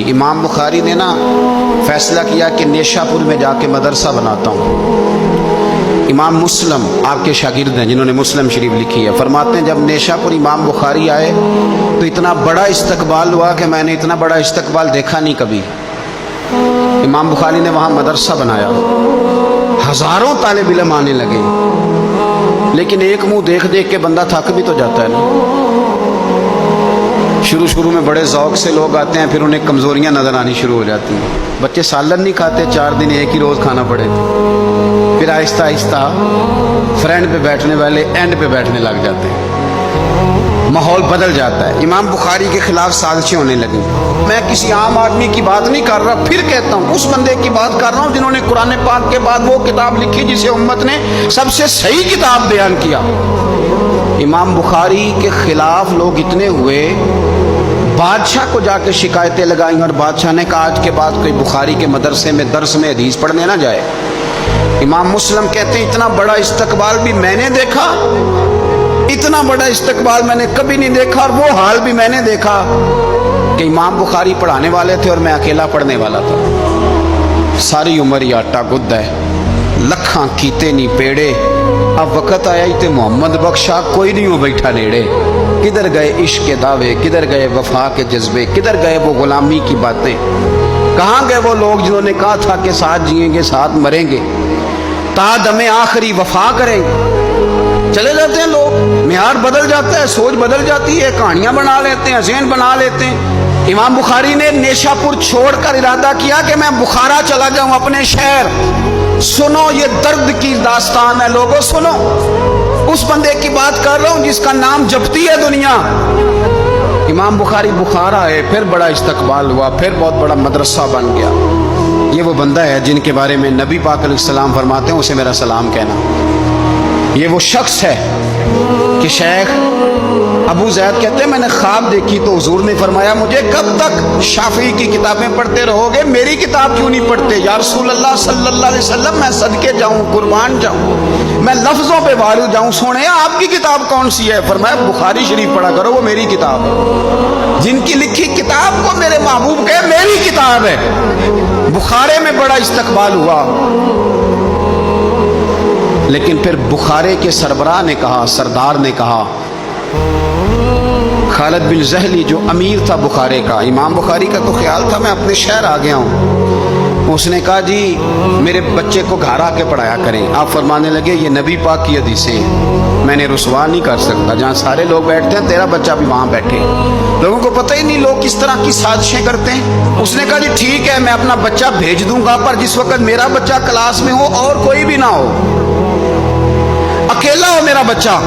इमाम बुखारी ने ना फैसला किया कि नेशापुर में जाके मदरसा बनाता हूँ। इमाम मुस्लिम आपके शागिर्द हैं जिन्होंने मुस्लिम शरीफ लिखी है, फरमाते हैं जब नेशापुर इमाम बुखारी आए तो इतना बड़ा इस्तकबाल हुआ कि मैंने इतना बड़ा इस्तकबाल देखा नहीं कभी। इमाम बुखारी ने वहाँ मदरसा बनाया, हज़ारों तालिब इल्म आने लगे, लेकिन एक मुंह देख देख के बंदा थक भी तो जाता है ना। शुरू में बड़े ज़ौक़ से लोग आते हैं, फिर उन्हें कमज़ोरियाँ नज़र आनी शुरू हो जाती हैं। बच्चे सालन नहीं खाते, 4 दिन एक ही रोज़ खाना पड़े, फिर आहिस्ता आहिस्ता फ्रेंड पे बैठने वाले एंड पे बैठने लग जाते हैं, माहौल बदल जाता है। इमाम बुखारी के खिलाफ साजिशें होने लगी। मैं किसी आम आदमी की बात नहीं कर रहा, फिर कहता हूँ उस बंदे की बात कर रहा हूँ जिन्होंने कुरान पाक के बाद वो किताब लिखी जिसे उम्मत ने सबसे सही किताब बयान किया। इमाम बुखारी के खिलाफ लोग इतने हुए, बादशाह को जाके शिकायतें लगाई और बादशाह ने कहा आज के बाद कोई बुखारी के मदरसे में दर्स में हदीस पढ़ने ना जाए। इमाम मुस्लिम कहते हैं इतना बड़ा इस्तकबाल भी मैंने देखा, इतना बड़ा इस्तकबाल मैंने कभी नहीं देखा, और वो हाल भी मैंने देखा कि इमाम बुखारी पढ़ाने वाले थे और मैं अकेला पढ़ने वाला था। सारी उम्र ही आटा गुद्द है, लखा कीते नहीं पेड़े, अब वक़्त आया ही ते मोहम्मद बख्शा कोई नहीं हो बैठा नेड़े। किधर गए इश्क के दावे, किधर गए वफा के जज्बे, किधर गए वो गुलामी की बातें, कहाँ गए वो लोग जिन्होंने कहा था कि साथ जिएंगे साथ मरेंगे, तादमे आखिरी वफा करेंगे। चले जाते हैं लोग, मियार बदल जाता है, सोच बदल जाती है, कहानियां बना लेते हैं, ज़हन बना लेते हैं। इमाम बुखारी ने नेशापुर छोड़कर इरादा किया कि मैं बुखारा चला जाऊं, अपने शहर। सुनो ये दर्द की दास्तान है लोगों, सुनो। उस बंदे की बात कर रहा हूं जिसका नाम जपती है दुनिया। इमाम बुखारी बुखारा है, फिर बड़ा इस्तकबाल हुआ, फिर बहुत बड़ा मदरसा बन गया। ये वो बंदा है जिनके बारे में नबी पाक अलैहिस्सलाम फरमाते हैं उसे मेरा सलाम कहना। ये वो शख्स है कि शेख अबू ज़ैद कहते हैं मैंने ख्वाब देखी तो हुजूर ने फरमाया मुझे कब तक शाफी की किताबें पढ़ते रहोगे, मेरी किताब क्यों नहीं पढ़ते? या रसूल अल्लाह सल्लल्लाहु अलैहि वसल्लम मैं सदके जाऊं, कुर्बान जाऊं, मैं लफ्ज़ों पे वारू जाऊं, सोने आपकी किताब कौन सी है? फरमाया बुखारी शरीफ पढ़ा करो, वो मेरी किताब है। जिनकी लिखी किताब को मेरे महबूब कहे मेरी किताब है। बुखारे में बड़ा इस्तकबाल हुआ, लेकिन फिर बुखारे के सरबराह ने कहा, सरदार ने कहा, खालिद बिन ज़हली जो अमीर था बुखारे का, इमाम बुखारी का तो ख्याल था मैं अपने शहर आ गया हूँ। उसने कहा जी मेरे बच्चे को घर आके पढ़ाया करें। आप फरमाने लगे ये नबी पाक की हदीसें हैं, मैंने रुसवा नहीं कर सकता, जहाँ सारे लोग बैठते हैं तेरा बच्चा भी वहाँ बैठे। लोगों को पता ही नहीं लोग किस तरह की साजिशें करते हैं। उसने कहा जी ठीक है मैं अपना बच्चा भेज दूंगा, पर जिस वक्त मेरा बच्चा क्लास में हो और कोई भी ना हो, अकेला हो मेरा बच्चा।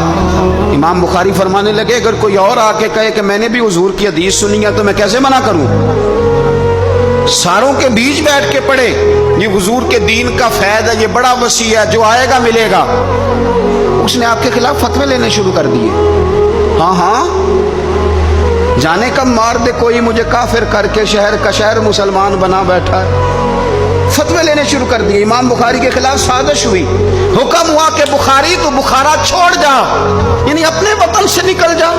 इमाम बुखारी फरमाने लगे अगर कोई और आके कहे कि मैंने भी हुजूर की हदीस सुनी है तो मैं कैसे मना करूं? सारों के बीच बैठ के पढ़े, ये हुजूर के दीन का फैज़ है, ये बड़ा वसी है, जो आएगा मिलेगा। उसने आपके खिलाफ फतवे लेने शुरू कर दिए। हाँ हाँ जाने कब मार दे कोई मुझे काफिर करके, शहर का शहर मुसलमान बना बैठा है। फतवे लेने शुरू कर दिए, इमाम बुखारी के खिलाफ साजिश हुई। हुक्म हुआ कि बुखारी तो बुखारा छोड़ जा, यानी अपने वतन से निकल जा।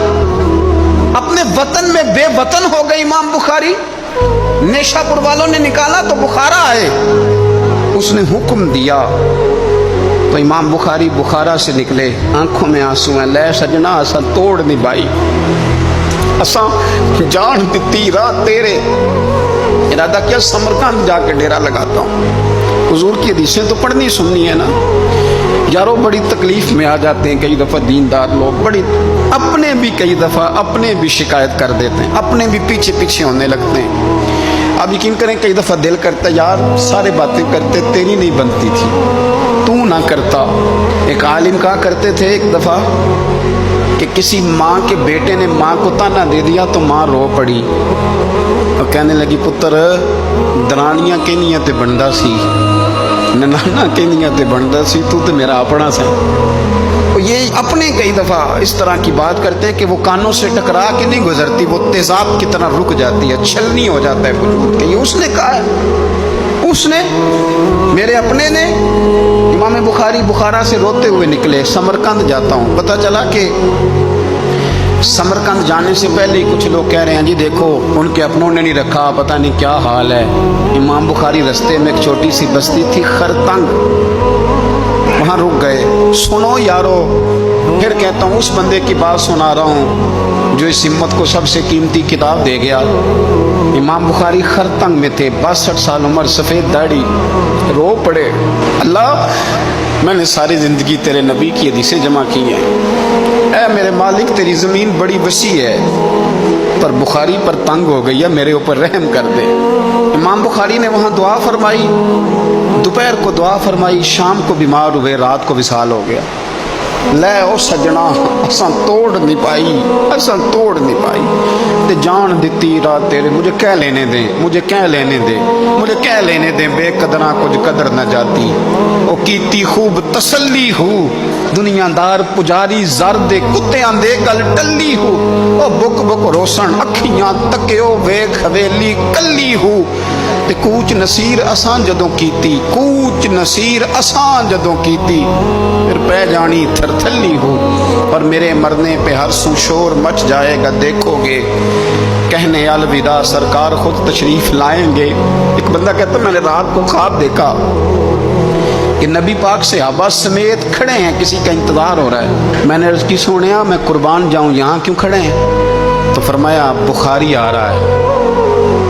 अपने वतन में बेवतन हो गए इमाम बुखारी। नेशापुर वालों ने निकाला तो बुखारा आए, उसने हुक्म दिया तो इमाम बुखारी बुखारा से निकले, आंखों में आंसू हैं। ले सजना असा तोड़ नहीं बाई, असा जान दिती रात तेरे, इरादा किया समरकंद जाके डेरा लगाता हूँ। हुजूर की हदीसें तो पढ़नी सुननी है ना यारो। बड़ी तकलीफ में आ जाते हैं कई दफ़ा दीनदार लोग, बड़ी अपने भी कई दफ़ा अपने भी शिकायत कर देते हैं, अपने भी पीछे पीछे होने लगते हैं। अब यकीन करें कई दफ़ा दिल करता यार सारे बातें करते तेरी नहीं बनती थी, तू ना करता। एक आलिम कहा करते थे एक दफ़ा कि किसी माँ के बेटे ने माँ को ताना दे दिया तो माँ रो पड़ी और कहने लगी पुत्र दरानियां कहनियां ते बनदा सी, ननाना कहनियां ते बनदा सी, तू तो मेरा अपना सा। तो ये अपने कई दफ़ा इस तरह की बात करते हैं कि वो कानों से टकरा के नहीं गुजरती, वो तेजाब की तरह रुक जाती है, छलनी हो जाता है वजूद के। ये उसने कहा है, उसने मेरे अपने ने। इमाम बुखारी बुखारा से रोते हुए निकले, समरकंद जाता हूँ। पता चला कि समरकंद जाने से पहले ही कुछ लोग कह रहे हैं जी देखो उनके अपनों ने नहीं रखा, पता नहीं क्या हाल है। इमाम बुखारी रास्ते में एक छोटी सी बस्ती थी खरतंग, वहाँ रुक गए। सुनो यारो, फिर कहता हूँ उस बंदे की बात सुना रहा हूँ जो इस हिम्मत को सबसे कीमती किताब दे गया। इमाम बुखारी खरतंग में थे, 62 साल उम्र, सफ़ेद दाढ़ी, रो पड़े, अल्लाह मैंने सारी ज़िंदगी तेरे नबी की हदीसें जमा की हैं, ऐ मेरे मालिक तेरी ज़मीन बड़ी वसी है पर बुखारी पर तंग हो गई है, मेरे ऊपर रहम कर दे। इमाम बुखारी ने वहाँ दुआ फरमाई, दोपहर को दुआ फरमाई, शाम को बीमार हुए, रात को विसाल हो गया। लै ओ सजना असां तोड़ नहीं पाई, असां तोड़ नहीं पाई ते जान दिती रात तेरे, मुझे कह लेने दे, मुझे कह लेने दे, मुझे कह लेने दे, बेकदरा कुछ कदर न जाती। ओ कीती खूब तसल्ली हो, दुनियादार पुजारी जर दे कुत्तियां दे गल टल्ली हो। ओ बुक बुक रोशन अखियां तकियो वेख हवेली कल्ली हो ते कूच नसीर असां जदों कीती, कूच नसीर असां जदों कीती, फिर पै जानी थरथल्ली हो। पर मेरे मरने पे हर सू शोर मच जाएगा, देखोगे कहने अलविदा सरकार खुद तशरीफ लाएंगे। एक बंदा कहता मैंने रात को ख्वाब देखा कि नबी पाक सहाबा समेत खड़े हैं, किसी का इंतजार हो रहा है। मैंने अर्ज़ की सोनिया मैं कुर्बान जाऊं, यहाँ क्यों खड़े हैं? तो फरमाया बुखारी आ रहा है,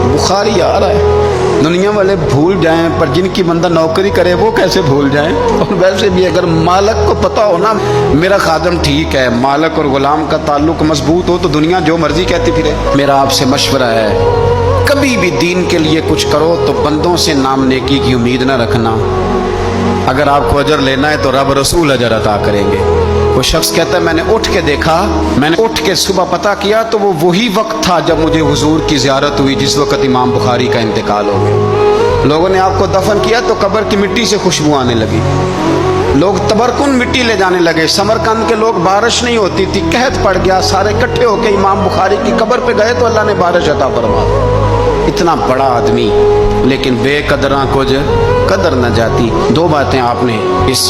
बुखारी आ रहा है। दुनिया वाले भूल जाएं पर जिनकी बंदा नौकरी करे वो कैसे भूल जाएं। और वैसे भी अगर मालक को पता हो ना मेरा खादम ठीक है, मालक और गुलाम का ताल्लुक मजबूत हो तो दुनिया जो मर्जी कहती फिरे। मेरा आपसे मशवरा है, कभी भी दीन के लिए कुछ करो तो बंदों से नाम नेकी की उम्मीद न रखना। अगर आपको अजर लेना है तो रब रसूल अजर अता करेंगे। वो शख्स कहता है मैंने उठ के देखा, मैंने उठ के सुबह पता किया तो वो वही वक्त था जब मुझे हुजूर की ज़ियारत हुई जिस वक्त इमाम बुखारी का इंतकाल हो गया। लोगों ने आपको दफन किया तो कब्र की मिट्टी से खुशबू आने लगी, लोग तबरकुन मिट्टी ले जाने लगे। समरकंद के लोग, बारिश नहीं होती थी, कहत पड़ गया, सारे इकट्ठे होकर इमाम बुखारी की कब्र पे गए तो अल्लाह ने बारिश अता फरमा। इतना बड़ा आदमी लेकिन बेकदरा कुछ कदर न जाती। दो बातें आपने इस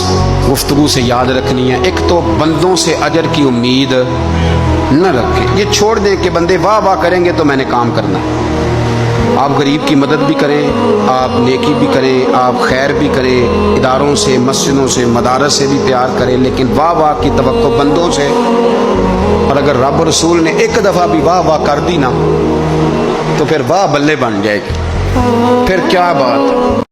गुफ्तगू से याद रखनी है, एक तो बंदों से अजर की उम्मीद न रखें, ये छोड़ दें कि बंदे वाह वाह करेंगे तो मैंने काम करना है। आप गरीब की मदद भी करें, आप नेकी भी करें, आप खैर भी करें, इदारों से, मस्जिदों से, मदारस से भी प्यार करें, लेकिन वाह वाह की तवक्को बंदों से। और अगर रब रसूल ने एक दफ़ा भी वाह वाह कर दी ना तो फिर वाह बल्ले बन जाएगी, फिर क्या बात।